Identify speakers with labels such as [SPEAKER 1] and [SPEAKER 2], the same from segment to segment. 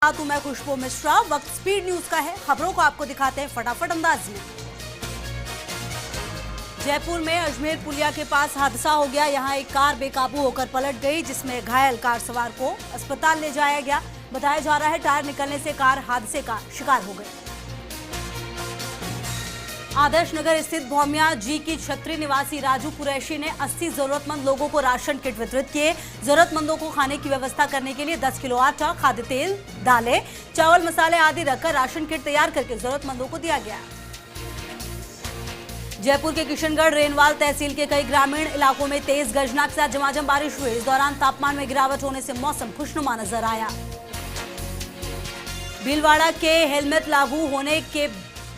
[SPEAKER 1] तो मैं खुशबू मिश्रा। वक्त स्पीड न्यूज का है, खबरों को आपको दिखाते हैं फटाफट अंदाज में। जयपुर में अजमेर पुलिया के पास हादसा हो गया। यहां एक कार बेकाबू होकर पलट गई, जिसमें घायल कार सवार को अस्पताल ले जाया गया। बताया जा रहा है टायर निकलने से कार हादसे का शिकार हो गई। आदर्श नगर स्थित भौमिया जी की छत्री निवासी राजू कुरैशी ने 80 जरूरतमंद लोगों को राशन किट वितरित किए। जरूरतमंदों को खाने की व्यवस्था करने के लिए 10 किलो आटा, खाद्य तेल, दालें, चावल, मसाले आदि रखकर राशन किट तैयार करके जरूरतमंदों को दिया गया। जयपुर के किशनगढ़ रेनवाल तहसील के कई ग्रामीण इलाकों में तेज गर्जना के साथ झमाझम बारिश हुई। इस दौरान तापमान में गिरावट होने से मौसम खुशनुमा नजर आया।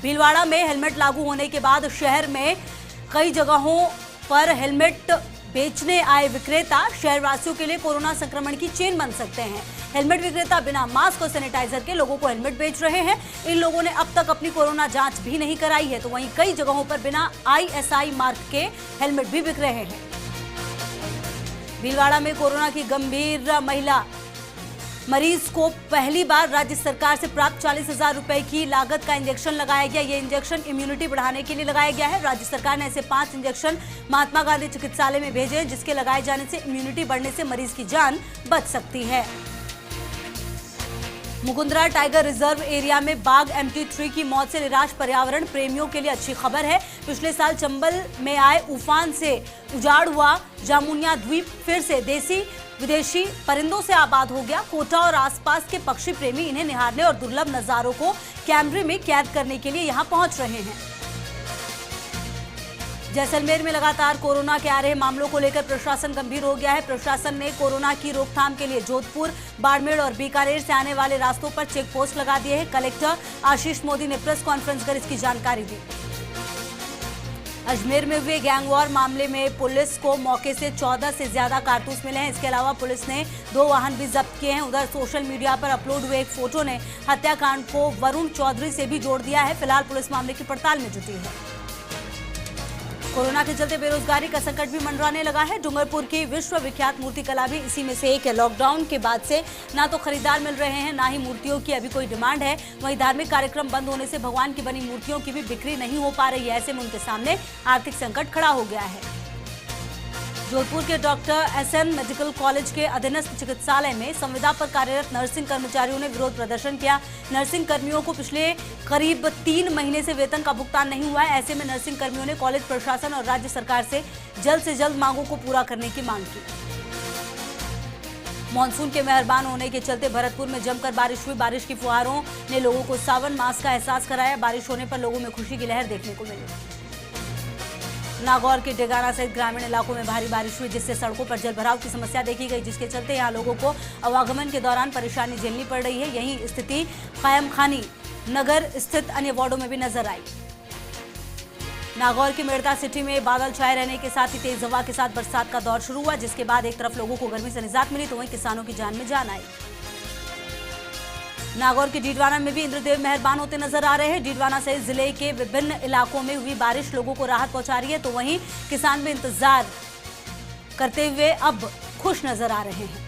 [SPEAKER 1] भीलवाड़ा में हेलमेट लागू होने के बाद शहर में कई जगहों पर हेलमेट बेचने आए विक्रेता शहरवासियों के लिए कोरोना संक्रमण की चेन बन सकते हैं। हेलमेट विक्रेता बिना मास्क और सैनिटाइजर के लोगों को हेलमेट बेच रहे हैं। इन लोगों ने अब तक अपनी कोरोना जांच भी नहीं कराई है, तो वहीं कई जगहों पर बिना ISI मार्क के हेलमेट भी बिक रहे हैं। भीलवाड़ा में कोरोना की गंभीर महिला मरीज को पहली बार राज्य सरकार से प्राप्त 40,000 रुपए की लागत का इंजेक्शन लगाया गया। ये इंजेक्शन इम्यूनिटी बढ़ाने के लिए लगाया गया है। राज्य सरकार ने ऐसे 5 इंजेक्शन महात्मा गांधी चिकित्सालय में भेजे हैं, जिसके लगाए जाने से इम्यूनिटी बढ़ने से मरीज की जान बच सकती है। मुकुंदरा टाइगर रिजर्व एरिया में बाघ MT3 की मौत से निराश पर्यावरण प्रेमियों के लिए अच्छी खबर है। पिछले साल चंबल में आए उफान से उजाड़ हुआ जामुनिया द्वीप फिर से देसी विदेशी परिंदों से आबाद हो गया। कोटा और आसपास के पक्षी प्रेमी इन्हें निहारने और दुर्लभ नजारों को कैमरे में कैद करने के लिए यहां पहुंच रहे हैं। जैसलमेर में लगातार कोरोना के आ रहे मामलों को लेकर प्रशासन गंभीर हो गया है। प्रशासन ने कोरोना की रोकथाम के लिए जोधपुर, बाड़मेर और बीकानेर से आने वाले रास्तों पर चेक पोस्ट लगा दिए हैं। कलेक्टर आशीष मोदी ने प्रेस कॉन्फ्रेंस कर इसकी जानकारी दी। अजमेर में हुए गैंगवॉर मामले में पुलिस को मौके से 14 से ज्यादा कारतूस मिले हैं। इसके अलावा पुलिस ने 2 वाहन भी जब्त किए हैं। उधर सोशल मीडिया पर अपलोड हुए एक फोटो ने हत्याकांड को वरुण चौधरी से भी जोड़ दिया है। फिलहाल पुलिस मामले की पड़ताल में जुटी है। कोरोना के चलते बेरोजगारी का संकट भी मंडराने लगा है। डूंगरपुर की विश्व विख्यात मूर्ति कला भी इसी में से एक है। लॉकडाउन के बाद से ना तो खरीदार मिल रहे हैं, ना ही मूर्तियों की अभी कोई डिमांड है। वहीं धार्मिक कार्यक्रम बंद होने से भगवान की बनी मूर्तियों की भी बिक्री नहीं हो पा रही है। ऐसे में उनके सामने आर्थिक संकट खड़ा हो गया है। जोधपुर के डॉक्टर SN मेडिकल कॉलेज के अधीनस्थ चिकित्सालय में संविदा पर कार्यरत नर्सिंग कर्मचारियों ने विरोध प्रदर्शन किया। नर्सिंग कर्मियों को पिछले करीब 3 महीने से वेतन का भुगतान नहीं हुआ है। ऐसे में नर्सिंग कर्मियों ने कॉलेज प्रशासन और राज्य सरकार से जल्द मांगों को पूरा करने की मांग की। मानसून के मेहरबान होने के चलते भरतपुर में जमकर बारिश हुई। बारिश की फुहारों ने लोगों को सावन मास का एहसास कराया। बारिश होने पर लोगों में खुशी की लहर देखने को मिली। नागौर के डेगाना सहित ग्रामीण इलाकों में भारी बारिश हुई, जिससे सड़कों पर जलभराव की समस्या देखी गई, जिसके चलते यहां लोगों को आवागमन के दौरान परेशानी झेलनी पड़ रही है। यही स्थिति कायमखानी नगर स्थित अन्य वार्डों में भी नजर आई। नागौर की मेड़ता सिटी में बादल छाए रहने के साथ ही तेज हवा के साथ बरसात का दौर शुरू हुआ, जिसके बाद एक तरफ लोगों को गर्मी से निजात मिली, तो वहीं किसानों की जान में जान आई। नागौर के डीडवाना में भी इंद्रदेव मेहरबान होते नजर आ रहे हैं। डीडवाना सहित जिले के विभिन्न इलाकों में हुई बारिश लोगों को राहत पहुंचा रही है, तो वहीं किसान भी इंतजार करते हुए अब खुश नजर आ रहे हैं।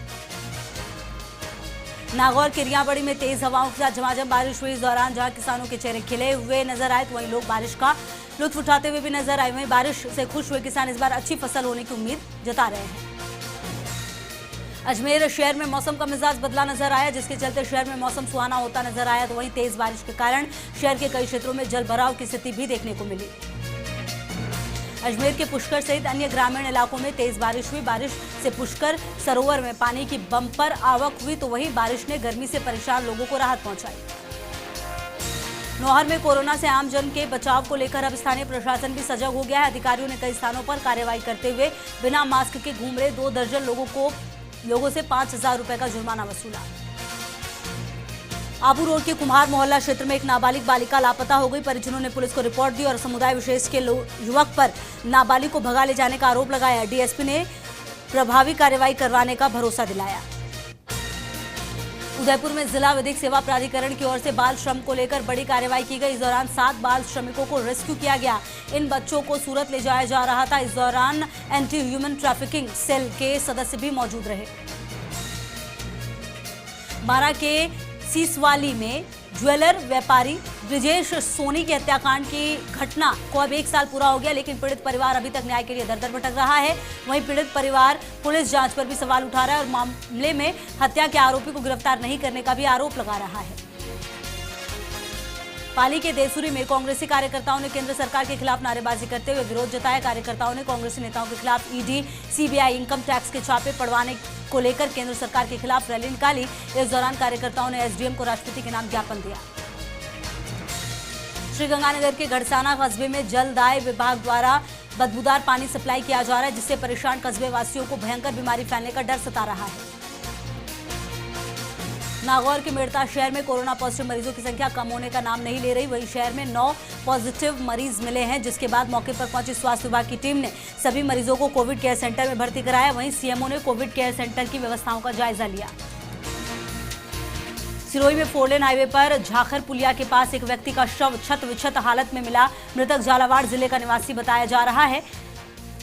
[SPEAKER 1] नागौर के रियाबड़ी में तेज हवाओं के साथ झमाझम बारिश हुई। इस दौरान जहां किसानों के चेहरे खिले हुए नजर आए, तो वहीं लोग बारिश का लुत्फ उठाते हुए भी नजर आए। वहीं बारिश से खुश हुए किसान इस बार अच्छी फसल होने की उम्मीद जता रहे हैं। अजमेर शहर में मौसम का मिजाज बदला नजर आया, जिसके चलते शहर में मौसम सुहाना होता नजर आया, तो वहीं तेज बारिश के कारण शहर के कई क्षेत्रों में जलभराव की स्थिति भी देखने को मिली। अजमेर के पुष्कर सहित अन्य ग्रामीण इलाकों में तेज बारिश हुई। बारिश से पुष्कर सरोवर में पानी की बम्पर आवक हुई, तो वहीं बारिश ने गर्मी से परेशान लोगों को राहत पहुंचाई। नौहर में कोरोना से आमजन के बचाव को लेकर अब स्थानीय प्रशासन भी सजग हो गया है। अधिकारियों ने कई स्थानों पर कार्रवाई करते हुए बिना मास्क के घूम रहे 2 दर्जन लोगों से 5,000 रुपए का जुर्माना वसूला। आबू रोड के कुम्हार मोहल्ला क्षेत्र में एक नाबालिग बालिका लापता हो गई। परिजनों ने पुलिस को रिपोर्ट दी और समुदाय विशेष के युवक पर नाबालिग को भगा ले जाने का आरोप लगाया। DSP ने प्रभावी कार्रवाई करवाने का भरोसा दिलाया। उदयपुर में जिला विधिक सेवा प्राधिकरण की ओर से बाल श्रम को लेकर बड़ी कार्रवाई की गई। इस दौरान 7 बाल श्रमिकों को रेस्क्यू किया गया। इन बच्चों को सूरत ले जाया जा रहा था। इस दौरान एंटी ह्यूमन ट्रैफिकिंग सेल के सदस्य भी मौजूद रहे। बारा के सीसवाली में ज्वेलर व्यापारी ब्रिजेश सोनी के हत्याकांड की घटना को अब 1 साल पूरा हो गया, लेकिन पीड़ित परिवार अभी तक न्याय के लिए दर-दर भटक रहा है। वहीं पीड़ित परिवार पुलिस जांच पर भी सवाल उठा रहा है और मामले में हत्या के आरोपी को गिरफ्तार नहीं करने का भी आरोप लगा रहा है। पाली के देसूरी में कांग्रेसी कार्यकर्ताओं ने केंद्र सरकार के खिलाफ नारेबाजी करते हुए विरोध जताया। कार्यकर्ताओं ने कांग्रेसी नेताओं के खिलाफ ईडी, सीबीआई, इनकम टैक्स के छापे पड़वाने को लेकर केंद्र सरकार के खिलाफ रैली निकाली। इस दौरान कार्यकर्ताओं ने एसडीएम को राष्ट्रपति के नाम ज्ञापन दिया। श्रीगंगानगर के गढ़साना कस्बे में जलदाय विभाग द्वारा बदबूदार पानी सप्लाई किया जा रहा है, जिससे परेशान कस्बे वासियों को भयंकर बीमारी फैलने का डर सता रहा है। नागौर के मेड़ता शहर में कोरोना पॉजिटिव मरीजों की संख्या कम होने का नाम नहीं ले रही। वहीं शहर में 9 पॉजिटिव मरीज मिले हैं, जिसके बाद मौके पर पहुंची स्वास्थ्य विभाग की टीम ने सभी मरीजों को कोविड केयर सेंटर में भर्ती कराया। वहीं सीएमओ ने कोविड केयर सेंटर की व्यवस्थाओं का जायजा लिया। सिरोही में 4 लेन हाईवे पर झाखर पुलिया के पास एक व्यक्ति का शव क्षत विक्षत हालत में मिला। मृतक झालावाड़ जिले का निवासी बताया जा रहा है,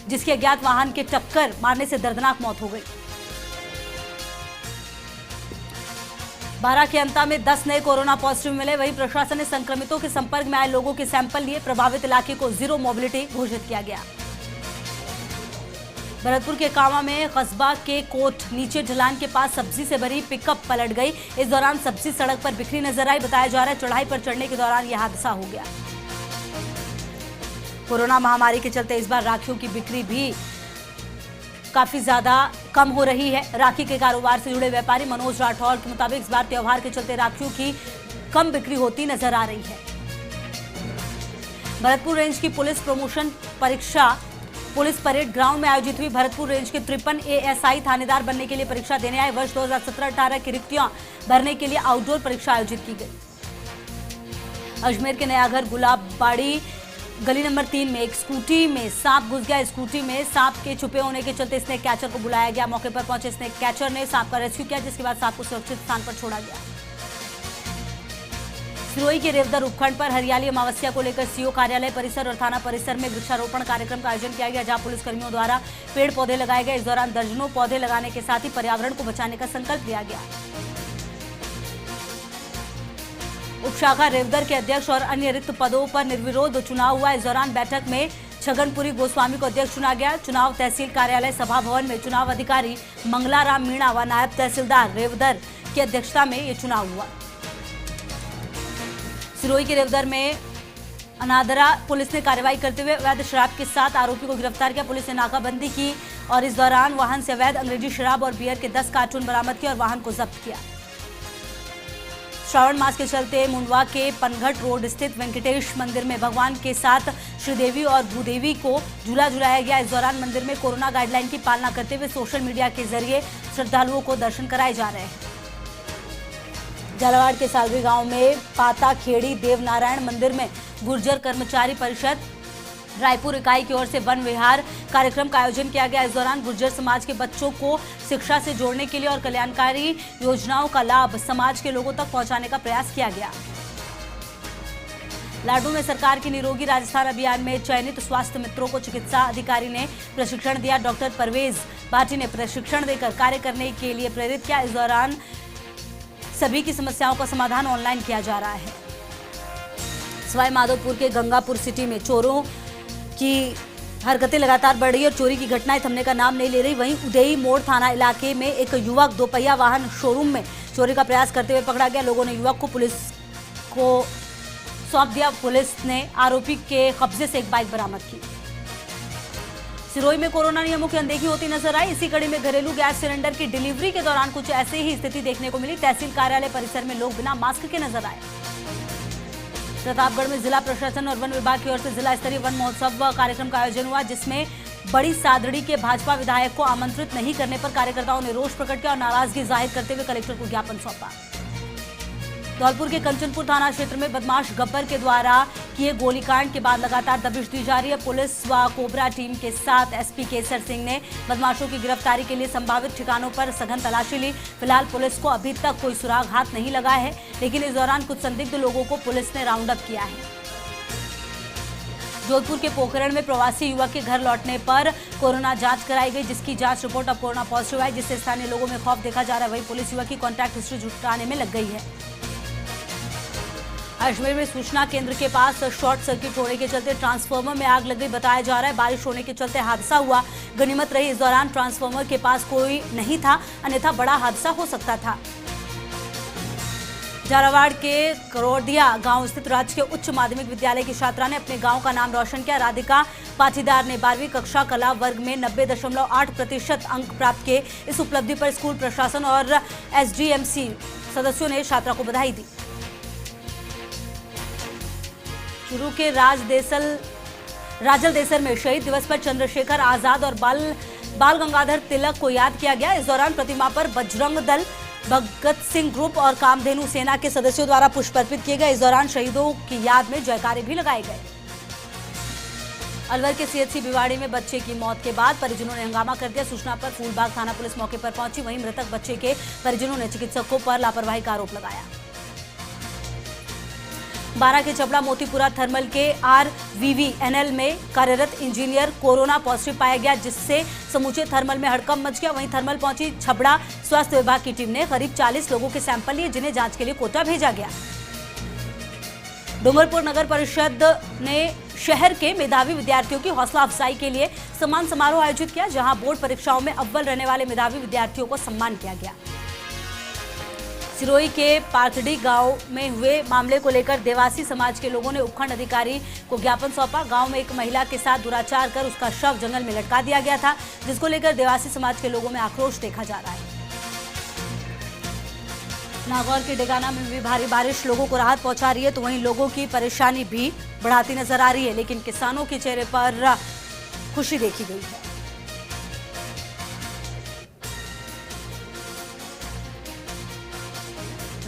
[SPEAKER 1] जिसकी अज्ञात वाहन के टक्कर मारने से दर्दनाक मौत हो गई। बारा के अंता में 10 नए कोरोना पॉजिटिव मिले। वहीं प्रशासन ने संक्रमितों के संपर्क में आए लोगों के सैंपल लिए। प्रभावित इलाके को जीरो मोबिलिटी घोषित किया गया। भरतपुर के कांवा में कस्बा के कोट नीचे ढलान के पास सब्जी से भरी पिकअप पलट गई। इस दौरान सब्जी सड़क पर बिखरी नजर आई। बताया जा रहा है चढ़ाई पर चढ़ने के दौरान यह हादसा हो गया। कोरोना महामारी के चलते इस बार राखियों की बिक्री भी काफी ज्यादा कम हो रही है। राखी के कारोबार से जुड़े व्यापारी मनोज राठौर के मुताबिक इस बार त्योहार के चलते राखियों की कम बिक्री होती नजर आ रही है। भरतपुर रेंज की पुलिस प्रमोशन परीक्षा पुलिस परेड ग्राउंड में आयोजित हुई। भरतपुर रेंज के 53 एएसआई थानेदार बनने के लिए परीक्षा देने आए। वर्ष 2017-18 की रिक्तियां भरने के लिए आउटडोर परीक्षा आयोजित की गई। अजमेर के नयाघर गुलाबबाड़ी गली नंबर 3 में एक स्कूटी में सांप घुस गया। स्कूटी में सांप के छुपे होने के चलते स्नेक कैचर को बुलाया गया। मौके पर पहुंचे स्नेक कैचर ने सांप का रेस्क्यू किया, जिसके बाद सांप को सुरक्षित स्थान पर छोड़ा गया। सिरोही के रेवदर उपखंड पर हरियाली अमावस्या को लेकर सीओ कार्यालय परिसर और थाना परिसर में वृक्षारोपण कार्यक्रम का आयोजन किया गया, जहां पुलिसकर्मियों द्वारा पेड़ पौधे लगाए गए। इस दौरान दर्जनों पौधे लगाने के साथ ही पर्यावरण को बचाने का संकल्प लिया गया। उपशाखा रेवदर के अध्यक्ष और अन्य रिक्त पदों पर निर्विरोध चुनाव हुआ। इस दौरान बैठक में छगनपुरी गोस्वामी को अध्यक्ष चुना गया। चुनाव तहसील कार्यालय सभा भवन में चुनाव अधिकारी मंगलाराम मीणा व नायब तहसीलदार रेवदर की अध्यक्षता में ये चुनाव हुआ। सिरोही के रेवदर में अनादरा पुलिस ने कार्रवाई करते हुए अवैध शराब के 7 आरोपी को गिरफ्तार किया। पुलिस ने नाकाबंदी की और इस दौरान वाहन से अवैध अंग्रेजी शराब और बियर के 10 कार्टून बरामद किए और वाहन को जब्त किया। श्रावण मास के चलते मुंडवा के पनघट रोड स्थित वेंकटेश मंदिर में भगवान के साथ श्रीदेवी और भूदेवी को झूला झुलाया गया। इस दौरान मंदिर में कोरोना गाइडलाइन की पालना करते हुए सोशल मीडिया के जरिए श्रद्धालुओं को दर्शन कराए जा रहे हैं। झालावाड़ के सालवी गांव में पाता खेड़ी देवनारायण मंदिर में गुर्जर कर्मचारी परिषद रायपुर इकाई की ओर से वन विहार कार्यक्रम का आयोजन किया गया। इस दौरान गुर्जर समाज के बच्चों को शिक्षा से जोड़ने के लिए और कल्याणकारी योजनाओं का लाभ समाज के लोगों तक पहुंचाने का प्रयास किया गया। लाडू में सरकार की निरोगी राजस्थान अभियान में चयनित स्वास्थ्य मित्रों को चिकित्सा अधिकारी ने प्रशिक्षण दिया। डॉक्टर परवेज भाटी ने प्रशिक्षण देकर कार्य करने के लिए प्रेरित किया। इस दौरान सभी की समस्याओं का समाधान ऑनलाइन किया जा रहा है। सवाई माधोपुर के गंगापुर सिटी में चोरों की हरकतें लगातार बढ़ रही और चोरी की घटनाएं थमने का नाम नहीं ले रही। वहीं उदयी मोड़ थाना इलाके में एक युवक 2 पहिया वाहन शोरूम में चोरी का प्रयास करते हुए पकड़ा गया। लोगों ने युवक को पुलिस को सौंप दिया। पुलिस ने आरोपी के कब्जे से एक बाइक बरामद की। सिरोही में कोरोना नियमों की अनदेखी होती नजर आई। इसी कड़ी में घरेलू गैस सिलेंडर की डिलीवरी के दौरान कुछ ऐसे ही स्थिति देखने को मिली। तहसील कार्यालय परिसर में लोग बिना मास्क के नजर आए। प्रतापगढ़ में जिला प्रशासन और वन विभाग की ओर से जिला स्तरीय वन महोत्सव कार्यक्रम का आयोजन हुआ, जिसमें बड़ी सादड़ी के भाजपा विधायक को आमंत्रित नहीं करने पर कार्यकर्ताओं ने रोष प्रकट किया और नाराजगी जाहिर करते हुए कलेक्टर को ज्ञापन सौंपा। धौलपुर के कंचनपुर थाना क्षेत्र में बदमाश गब्बर के द्वारा किए गोलीकांड के बाद लगातार दबिश दी जा रही है। पुलिस व कोबरा टीम के साथ एसपी केसर सिंह ने बदमाशों की गिरफ्तारी के लिए संभावित ठिकानों पर सघन तलाशी ली। फिलहाल पुलिस को अभी तक कोई सुराग हाथ नहीं लगा है, लेकिन इस दौरान कुछ संदिग्ध लोगों को पुलिस ने राउंड अप किया है। जोधपुर के पोखरण में प्रवासी युवक के घर लौटने पर कोरोना जांच कराई गई, जिसकी जांच रिपोर्ट अब कोरोना पॉजिटिव आई, जिससे स्थानीय लोगों में खौफ देखा जा रहा है। वहीं पुलिस युवक की कॉन्टैक्ट हिस्ट्री जुटाने में लग गई है। अजमेर में सूचना केंद्र के पास शॉर्ट सर्किट होने के चलते ट्रांसफार्मर में आग लग गई बताया जा रहा है। बारिश होने के चलते हादसा हुआ। गनीमत रही इस दौरान ट्रांसफार्मर के पास कोई नहीं था, अन्यथा बड़ा हादसा हो सकता था। झालावाड़ के करोडिया गांव स्थित राजकीय उच्च माध्यमिक विद्यालय की छात्रा ने अपने गांव का नाम रोशन किया। राधिका पाटीदार ने 12वीं कक्षा कला वर्ग में 90.8% अंक प्राप्त किए। इस उपलब्धि पर स्कूल प्रशासन और एसडीएमसी सदस्यों ने छात्रा को बधाई दी। चूरू के राजल देसर में शहीद दिवस पर चंद्रशेखर आजाद और बाल गंगाधर तिलक को याद किया गया। इस दौरान प्रतिमा पर बजरंग दल, भगत सिंह ग्रुप और कामधेनु सेना के सदस्यों द्वारा पुष्प अर्पित किए गए। इस दौरान शहीदों की याद में जयकारे भी लगाए गए। अलवर के सीएचसी भिवाड़ी में बच्चे की मौत के बाद परिजनों ने हंगामा कर दिया। सूचना पर फूलबाग थाना पुलिस मौके पर पहुंची। वहीं मृतक बच्चे के परिजनों ने चिकित्सकों पर लापरवाही का आरोप लगाया। बारा के चबड़ा मोतीपुरा थर्मल के RVVNL में कार्यरत इंजीनियर कोरोना पॉजिटिव पाया गया, जिससे समूचे थर्मल में हड़कंप मच गया। वहीं थर्मल पहुंची छबड़ा स्वास्थ्य विभाग की टीम ने करीब 40 लोगों के सैंपल लिए, जिन्हें जांच के लिए कोटा भेजा गया। डूंगरपुर नगर परिषद ने शहर के मेधावी विद्यार्थियों की हौसला अफजाई के लिए सम्मान समारोह आयोजित किया, जहां बोर्ड परीक्षाओं में अव्वल रहने वाले मेधावी विद्यार्थियों को सम्मान किया गया। सिरोही के पाथड़ी गांव में हुए मामले को लेकर देवासी समाज के लोगों ने उपखंड अधिकारी को ज्ञापन सौंपा। गांव में एक महिला के साथ दुराचार कर उसका शव जंगल में लटका दिया गया था, जिसको लेकर देवासी समाज के लोगों में आक्रोश देखा जा रहा है। नागौर के डेगाना में भी भारी बारिश लोगों को राहत पहुंचा रही है, तो वहीं लोगों की परेशानी भी बढ़ाती नजर आ रही है, लेकिन किसानों के चेहरे पर खुशी देखी गई है।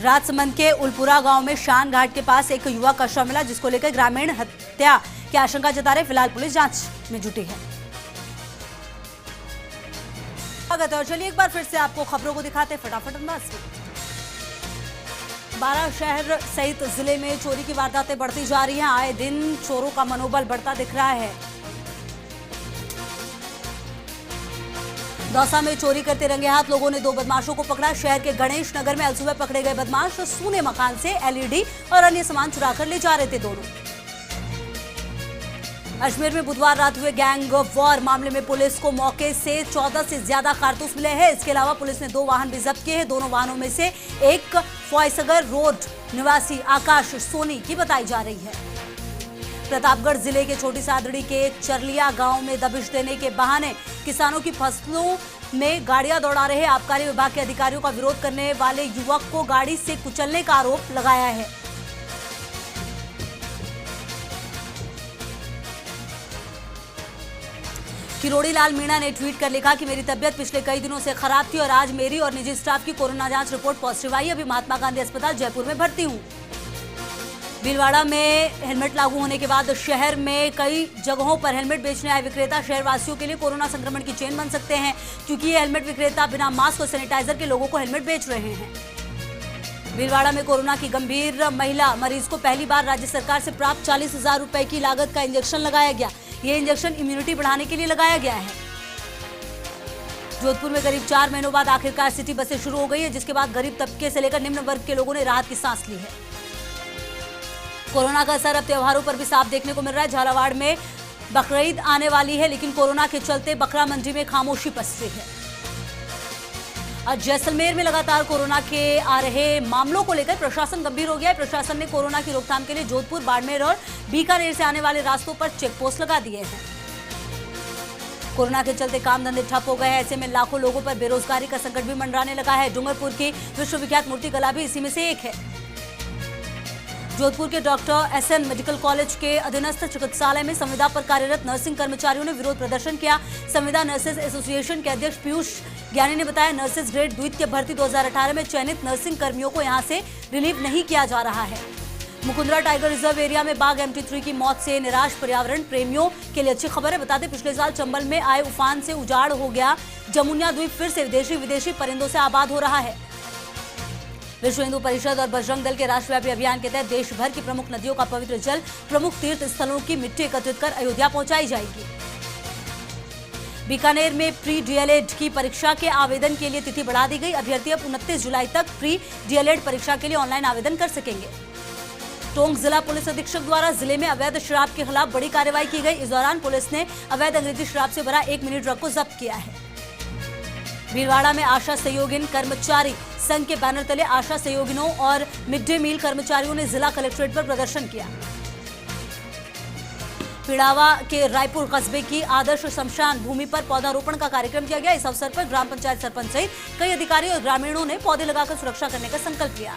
[SPEAKER 1] राजसमंद के उलपुरा गांव में शान घाट के पास एक युवक का शव मिला, जिसको लेकर ग्रामीण हत्या की आशंका जता रहे। फिलहाल पुलिस जांच में जुटी है। और चलिए एक बार फिर से आपको खबरों को दिखाते फटाफट अंदाज में। बारा शहर सहित जिले में चोरी की वारदातें बढ़ती जा रही हैं। आए दिन चोरों का मनोबल बढ़ता दिख रहा है। दौसा में चोरी करते रंगे हाथ लोगों ने 2 बदमाशों को पकड़ा। शहर के गणेश नगर में अलसुबह पकड़े गए बदमाश सूने मकान से LED और अन्य सामान चुराकर ले जा रहे थे दोनों। अजमेर में बुधवार रात हुए गैंग वॉर मामले में पुलिस को मौके से 14 से ज्यादा कारतूस मिले हैं। इसके अलावा पुलिस ने 2 वाहन भी जब्त किए हैं। दोनों वाहनों में से एक फॉयसगर रोड निवासी आकाश सोनी की बताई जा रही है। प्रतापगढ़ जिले के छोटी सादड़ी के चरलिया गांव में दबिश देने के बहाने किसानों की फसलों में गाड़ियां दौड़ा रहे आबकारी विभाग के अधिकारियों का विरोध करने वाले युवक को गाड़ी से कुचलने का आरोप लगाया है। किरोड़ी लाल मीणा ने ट्वीट कर लिखा कि मेरी तबीयत पिछले कई दिनों से खराब थी और आज मेरी और निजी स्टाफ की कोरोना जांच रिपोर्ट पॉजिटिव आई। अभी महात्मा गांधी अस्पताल जयपुर में भर्ती हूं। भीलवाड़ा में हेलमेट लागू होने के बाद शहर में कई जगहों पर हेलमेट बेचने आए विक्रेता शहरवासियों के लिए कोरोना संक्रमण की चेन बन सकते हैं, क्योंकि ये हेलमेट विक्रेता बिना मास्क और सैनिटाइजर के लोगों को हेलमेट बेच रहे हैं। भीलवाड़ा में कोरोना की गंभीर महिला मरीज को पहली बार राज्य सरकार से प्राप्त 40,000 रुपए की लागत का इंजेक्शन लगाया गया। ये इंजेक्शन इम्यूनिटी बढ़ाने के लिए लगाया गया है। जोधपुर में करीब 4 महीनों बाद आखिरकार सिटी बसें शुरू हो गई है, जिसके बाद गरीब तबके से लेकर निम्न वर्ग के लोगों ने राहत की सांस ली है। कोरोना का असर अब त्योहारों पर भी साफ देखने को मिल रहा है। झालावाड़ में बकरीद आने वाली है, लेकिन कोरोना के चलते बकरा मंडी में खामोशी पसरी है। और जैसलमेर में लगातार कोरोना के आ रहे मामलों को लेकर प्रशासन गंभीर हो गया है। प्रशासन ने कोरोना की रोकथाम के लिए जोधपुर, बाड़मेर और बीकानेर से आने वाले रास्तों पर चेक पोस्ट लगा दिए हैं। कोरोना के चलते काम धंधे ठप हो गए हैं। ऐसे में लाखों लोगों पर बेरोजगारी का संकट भी मंडराने लगा है। डूंगरपुर की विश्वविख्यात मूर्ति कला भी इसी में से एक है। जोधपुर के डॉक्टर SN मेडिकल कॉलेज के अधीनस्थ चिकित्सालय में संविदा पर कार्यरत नर्सिंग कर्मचारियों ने विरोध प्रदर्शन किया। संविदा नर्सेज एसोसिएशन के अध्यक्ष पीयूष ज्ञानी ने बताया, नर्सेज ग्रेड द्वितीय के भर्ती 2018 में चयनित नर्सिंग कर्मियों को यहां से रिलीव नहीं किया जा रहा है। मुकुंदरा टाइगर रिजर्व एरिया में बाघ MT3 की मौत से निराश पर्यावरण प्रेमियों के लिए अच्छी खबर है। बता दें, पिछले साल चंबल में आए उफान से उजाड़ हो गया जमुनिया द्वीप फिर से विदेशी परिंदों से आबाद हो रहा है। विश्व हिंदू परिषद और बजरंग दल के राष्ट्रव्यापी अभियान के तहत देश भर की प्रमुख नदियों का पवित्र जल, प्रमुख तीर्थ स्थलों की मिट्टी एकत्रित कर अयोध्या पहुंचाई जाएगी। बीकानेर में प्री DLED की परीक्षा के आवेदन के लिए तिथि बढ़ा दी गई। अभ्यर्थी अब 29 जुलाई तक प्री DLED परीक्षा के लिए ऑनलाइन आवेदन कर सकेंगे। टोंक जिला पुलिस अधीक्षक द्वारा जिले में अवैध शराब के खिलाफ बड़ी कार्रवाई की गई। इस दौरान पुलिस ने अवैध अंग्रेजी शराब से भरा 1 मिनी ट्रक को जब्त किया है। भीलवाड़ा में आशा सहयोगिन कर्मचारी संघ के बैनर तले आशा सहयोगिनों और मिड डे मील कर्मचारियों ने जिला कलेक्ट्रेट पर प्रदर्शन किया। पिड़ावा के रायपुर कस्बे की आदर्श शमशान भूमि पर पौधारोपण का कार्यक्रम किया गया। इस अवसर पर ग्राम पंचायत सरपंच सहित कई अधिकारी और ग्रामीणों ने पौधे लगाकर सुरक्षा करने का संकल्प लिया।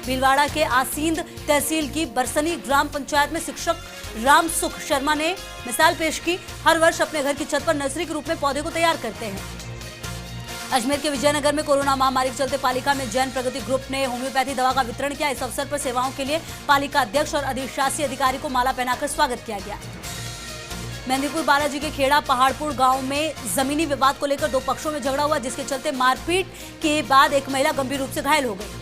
[SPEAKER 1] भीलवाड़ा के आसींद तहसील की बरसनी ग्राम पंचायत में शिक्षक राम सुख शर्मा ने मिसाल पेश की। हर वर्ष अपने घर की छत पर नर्सरी के रूप में पौधे को तैयार करते हैं। अजमेर के विजयनगर में कोरोना महामारी के चलते पालिका में जैन प्रगति ग्रुप ने होम्योपैथी दवा का वितरण किया। इस अवसर पर सेवाओं के लिए पालिका अध्यक्ष और अधिशासी अधिकारी को माला पहनाकर स्वागत किया गया। मेहंदीपुर बालाजी के खेड़ा पहाड़पुर गांव में जमीनी विवाद को लेकर 2 पक्षों में झगड़ा हुआ, जिसके चलते मारपीट के बाद एक महिला गंभीर रूप से घायल हो गई।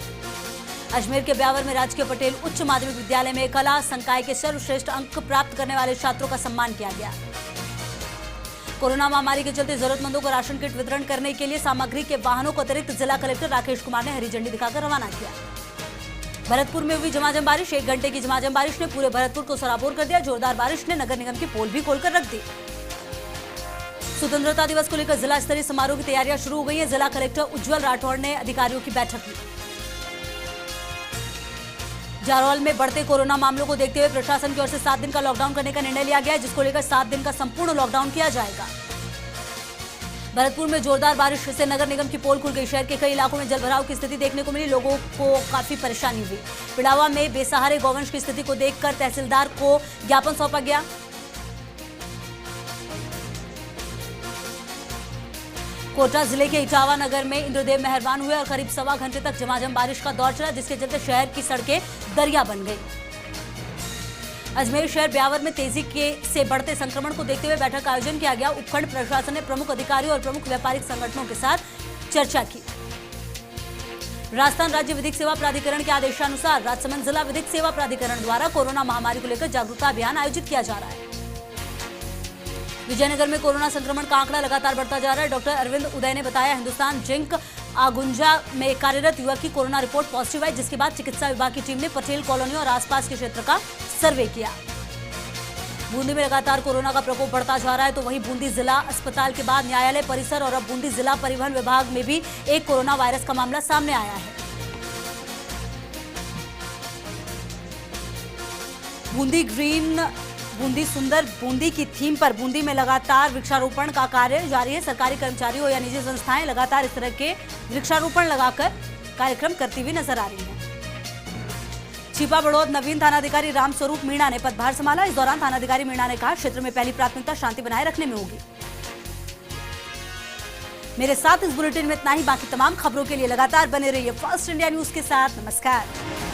[SPEAKER 1] अजमेर के ब्यावर में राजकीय पटेल उच्च माध्यमिक विद्यालय में कला संकाय के सर्वश्रेष्ठ अंक प्राप्त करने वाले छात्रों का सम्मान किया गया। कोरोना महामारी के चलते जरूरतमंदों को राशन किट वितरण करने के लिए सामग्री के वाहनों को अतिरिक्त जिला कलेक्टर राकेश कुमार ने हरी झंडी दिखाकर रवाना किया। भरतपुर में हुई झमाझम बारिश। 1 घंटे की झमाझम बारिश ने पूरे भरतपुर को सराबोर कर दिया। जोरदार बारिश ने नगर निगम की पोल भी खोलकर रख दी। स्वतंत्रता दिवस को लेकर जिला स्तरीय समारोह की तैयारियां शुरू हो गई हैं। जिला कलेक्टर उज्जवल राठौड़ ने अधिकारियों की बैठक ली। जारौल में बढ़ते कोरोना मामलों को देखते हुए प्रशासन की ओर से 7 दिन का लॉकडाउन करने का निर्णय लिया गया है, जिसको लेकर 7 दिन का संपूर्ण लॉकडाउन किया जाएगा। भरतपुर में जोरदार बारिश से नगर निगम की पोल खुल गई। शहर के कई इलाकों में जलभराव की स्थिति देखने को मिली। लोगों को काफी परेशानी हुई। पिड़ावा में बेसहारे गौवंश की स्थिति को देखकर तहसीलदार को ज्ञापन सौंपा गया। कोटा जिले के इटावा नगर में इंद्रदेव मेहरबान हुए और करीब 1.25 घंटे तक झमाझम बारिश का दौर चला, जिसके चलते शहर की सड़कें दरिया बन गई। अजमेर शहर ब्यावर में तेजी से बढ़ते संक्रमण को देखते हुए बैठक का आयोजन किया गया। उपखंड प्रशासन ने प्रमुख अधिकारियों और प्रमुख व्यापारिक संगठनों के साथ चर्चा की। राजस्थान राज्य विधिक सेवा प्राधिकरण के आदेशानुसार राजसमंद जिला विधिक सेवा प्राधिकरण द्वारा कोरोना महामारी को लेकर जागरूकता अभियान आयोजित किया जा रहा है। विजयनगर में कोरोना संक्रमण का आंकड़ा लगातार बढ़ता जा रहा है। डॉक्टर अरविंद उदय ने बताया, हिंदुस्तान जिंक आगुंजा में कार्यरत युवक की कोरोना रिपोर्ट पॉजिटिव आई, जिसके बाद चिकित्सा विभाग की टीम ने पटेल कॉलोनी और आसपास के क्षेत्र का सर्वे किया। बूंदी में लगातार कोरोना का प्रकोप बढ़ता जा रहा है, तो वहीं बूंदी जिला अस्पताल के बाद न्यायालय परिसर और अब बूंदी जिला परिवहन विभाग में भी एक कोरोना वायरस का मामला सामने आया है। बूंदी ग्रीन बूंदी सुंदर बूंदी की थीम पर बूंदी में लगातार वृक्षारोपण का कार्य जारी है। सरकारी कर्मचारियों या निजी संस्थाएं लगातार इस तरह के वृक्षारोपण लगाकर कार्यक्रम करती हुई नजर आ रही हैं। छिपा बड़ौद नवीन थानाधिकारी रामस्वरूप मीणा ने पदभार संभाला। इस दौरान थानाधिकारी मीणा ने कहा, क्षेत्र में पहली प्राथमिकता शांति बनाए रखने में होगी। मेरे साथ इस बुलेटिन में इतना ही। बाकी तमाम खबरों के लिए लगातार बने रहिए फर्स्ट इंडिया न्यूज के साथ। नमस्कार।